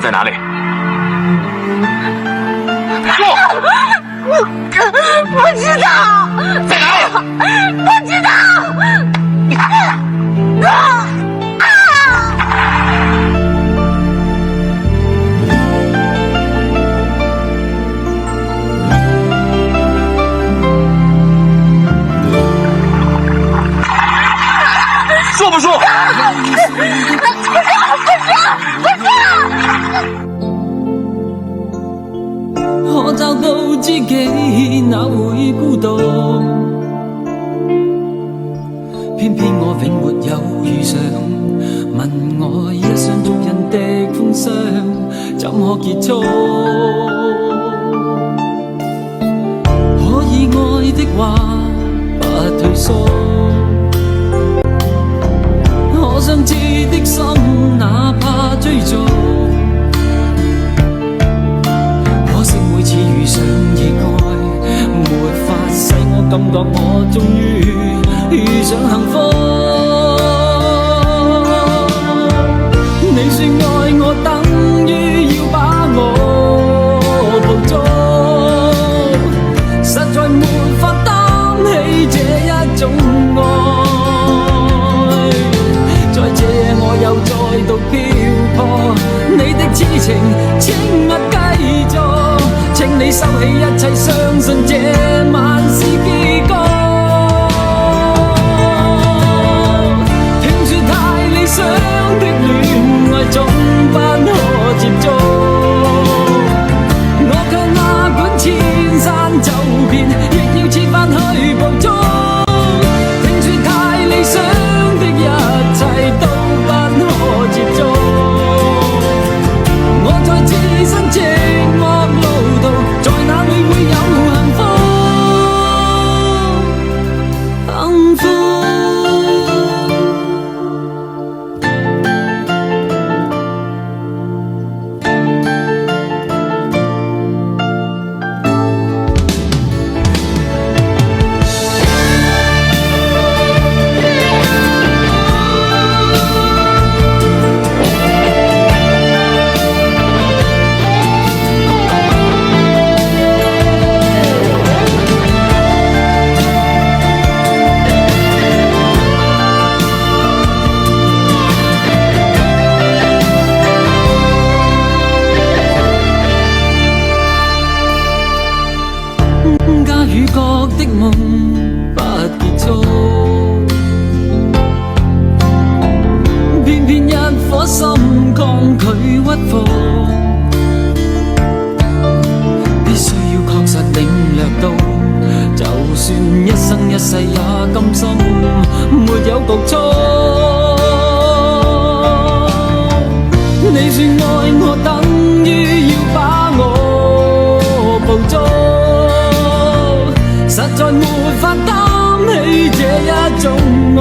在哪里？不知道，在哪里？不知道。说不说？可找到知己，哪會孤獨？偏偏我永沒有遇上，問我一雙足印的風霜，怎可結束？可以愛的話，不退縮。可相知的心，哪怕追逐。可惜每次遇上意外，沒法使我感覺我終於遇上幸福。你說愛我等於要把我捕捉，實在沒法擔起這一種愛。在這我又再度漂泊，你的痴情請勿繼續，請你收起一切，相信這晚是結局。聽說太理想的戀愛總不可接觸，我卻哪管千山走遍，亦要設法去捕捉。聽說太理想的一切都不可接觸，我在自身寂寞路途，在哪裏會有幸福？幸福。家與國的夢不結束，偏偏一顆心抗拒屈服，必須要確實領略到，就算一生一世也甘心沒有局促。你說愛我等於要把我捕捉，實在沒法擔起這一種愛。